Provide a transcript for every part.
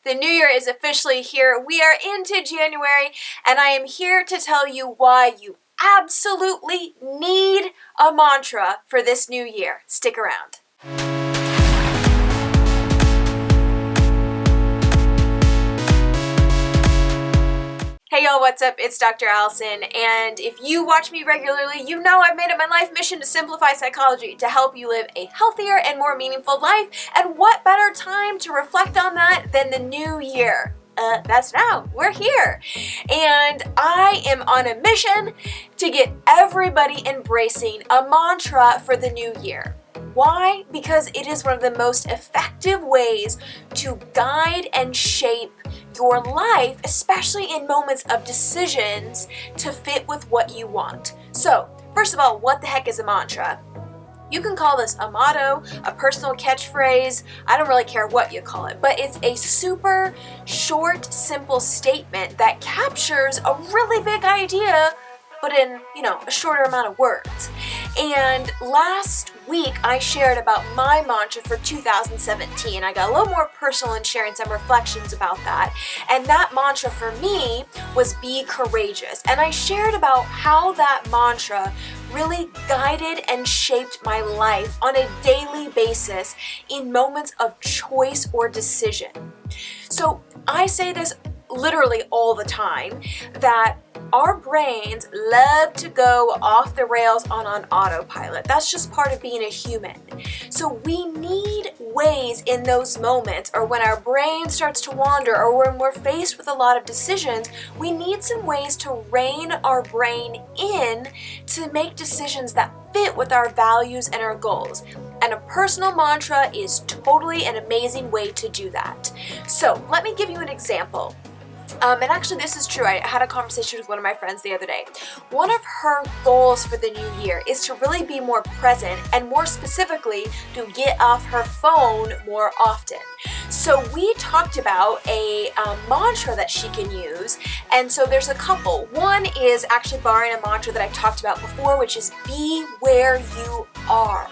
The new year is officially here. We are into January, and I am here to tell you why you absolutely need a mantra for this new year. Stick around. Hey y'all, what's up? It's Dr. Allison, and if you watch me regularly, you know I've made it my life mission to simplify psychology to help you live a healthier and more meaningful life, and what better time to reflect on that than the new year? That's now. We're here. And I am on a mission to get everybody embracing a mantra for the new year. Why? Because it is one of the most effective ways to guide and shape your life, especially in moments of decisions to fit with what you want. So, first of all, what the heck is a mantra? You can call this a motto, a personal catchphrase, I don't really care what you call it, but it's a super short, simple statement that captures a really big idea, but in, a shorter amount of words. And last week I shared about my mantra for 2017. I got a little more personal in sharing some reflections about that. And that mantra for me was be courageous. And I shared about how that mantra really guided and shaped my life on a daily basis in moments of choice or decision. So I say this literally all the time, that our brains love to go off the rails on autopilot. That's just part of being a human. So we need ways in those moments, or when our brain starts to wander, or when we're faced with a lot of decisions, we need some ways to rein our brain in to make decisions that fit with our values and our goals. And a personal mantra is totally an amazing way to do that. So let me give you an example. And actually this is true. I had a conversation with one of my friends the other day. One of her goals for the new year is to really be more present, and more specifically to get off her phone more often. So we talked about a mantra that she can use, and so there's a couple. One is actually borrowing a mantra that I talked about before, which is be where you are.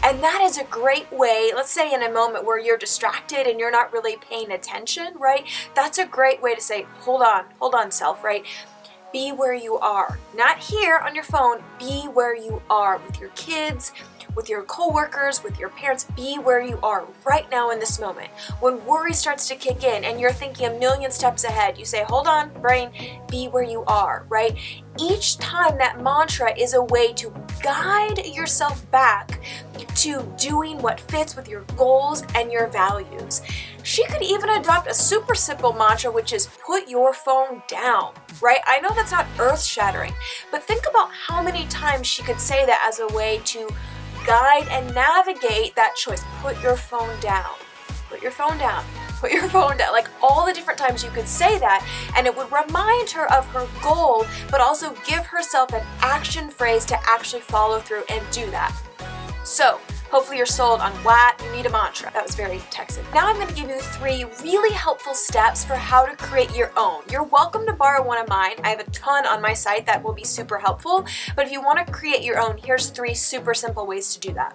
And that is a great way, let's say in a moment where you're distracted and you're not really paying attention, right? That's a great way to say, hold on self, right? Be where you are. Not here on your phone, be where you are with your kids, with your coworkers, with your parents. Be where you are right now in this moment. When worry starts to kick in and you're thinking a million steps ahead, you say, hold on, brain, be where you are, right? Each time that mantra is a way to guide yourself back to doing what fits with your goals and your values. She could even adopt a super simple mantra, which is put your phone down, right? I know that's not earth-shattering, but think about how many times she could say that as a way to guide and navigate that choice. Put your phone down. Put your phone down. Put your phone down. Like all the different times you could say that, and it would remind her of her goal, but also give herself an action phrase to actually follow through and do that. So, hopefully you're sold on why you need a mantra. That was very Texan. Now I'm going to give you 3 really helpful steps for how to create your own. You're welcome to borrow one of mine. I have a ton on my site that will be super helpful. But if you want to create your own, here's 3 super simple ways to do that.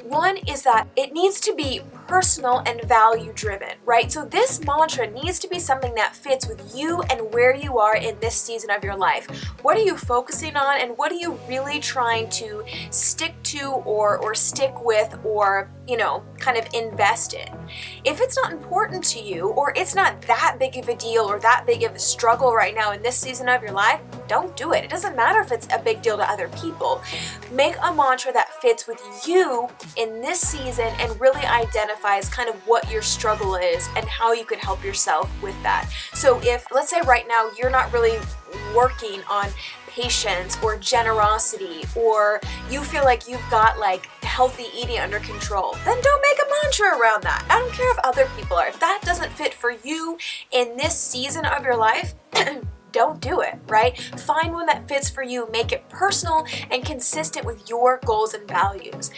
One is that it needs to be personal and value driven, right? So this mantra needs to be something that fits with you and where you are in this season of your life. What are you focusing on, and what are you really trying to stick to or stick with, or kind of invest in? If it's not important to you, or it's not that big of a deal or that big of a struggle right now in this season of your life, don't do it. It doesn't matter if it's a big deal to other people. Make a mantra that fits with you in this season and really identifies kind of what your struggle is and how you could help yourself with that. So if, let's say right now, you're not really working on patience or generosity, or you feel like you've got like healthy eating under control, then don't make a mantra around that. I don't care if other people are. If that doesn't fit for you in this season of your life, don't do it, right? Find one that fits for you, make it personal and consistent with your goals and values.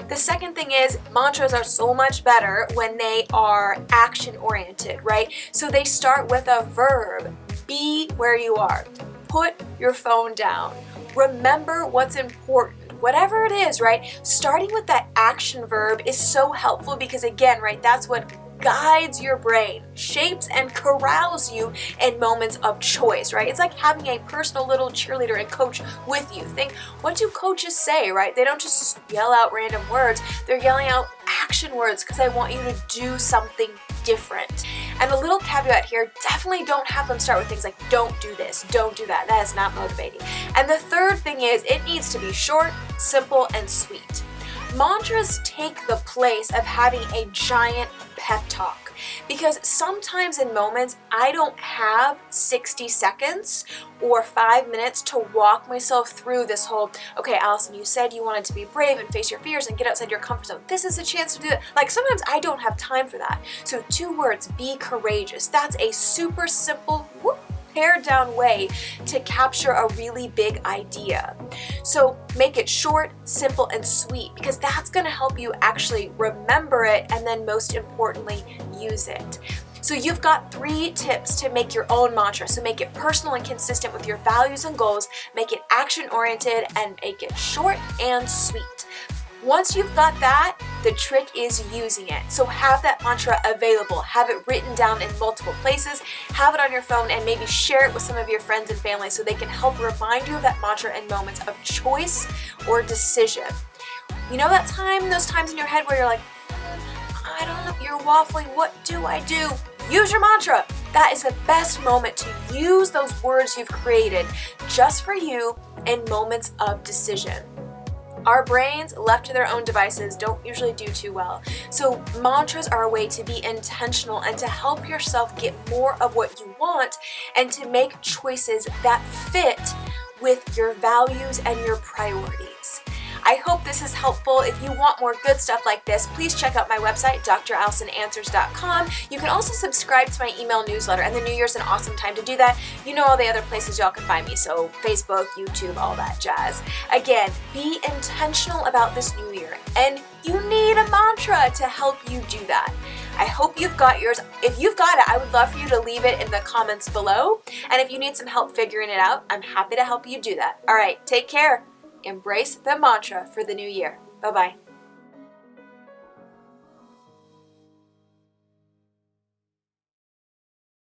The second thing is, mantras are so much better when they are action oriented, right? So they start with a verb. Be where you are. Put your phone down. Remember what's important. Whatever it is, right? Starting with that action verb is so helpful because, again, right, that's what guides your brain, shapes and corrals you in moments of choice, right? It's like having a personal little cheerleader and coach with you. Think, what do coaches say, right? They don't just yell out random words, they're yelling out action words because they want you to do something different. And a little caveat here, definitely don't have them start with things like don't do this, don't do that. That is not motivating. And the third thing is it needs to be short, simple, and sweet. Mantras take the place of having a giant pep talk because sometimes in moments I don't have 60 seconds or 5 minutes to walk myself through this whole, okay, Allison, you said you wanted to be brave and face your fears and get outside your comfort zone. This is a chance to do it. Like sometimes I don't have time for that. So 2 words, be courageous. That's a super simple, pared down way to capture a really big idea. So make it short, simple, and sweet because that's going to help you actually remember it and then most importantly, use it. So you've got 3 tips to make your own mantra. So make it personal and consistent with your values and goals, make it action-oriented, and make it short and sweet. Once you've got that, the trick is using it. So have that mantra available, have it written down in multiple places, have it on your phone, and maybe share it with some of your friends and family so they can help remind you of that mantra in moments of choice or decision. You know that time, those times in your head where you're like, I don't know, you're waffling, what do I do? Use your mantra. That is the best moment to use those words you've created just for you in moments of decision. Our brains, left to their own devices, don't usually do too well. So mantras are a way to be intentional and to help yourself get more of what you want and to make choices that fit with your values and your priorities. I hope this is helpful. If you want more good stuff like this, please check out my website, drallisonanswers.com. You can also subscribe to my email newsletter, and the new year's an awesome time to do that. You know all the other places y'all can find me, so Facebook, YouTube, all that jazz. Again, be intentional about this new year, and you need a mantra to help you do that. I hope you've got yours. If you've got it, I would love for you to leave it in the comments below, and if you need some help figuring it out, I'm happy to help you do that. All right, take care. Embrace the mantra for the new year. Bye-bye.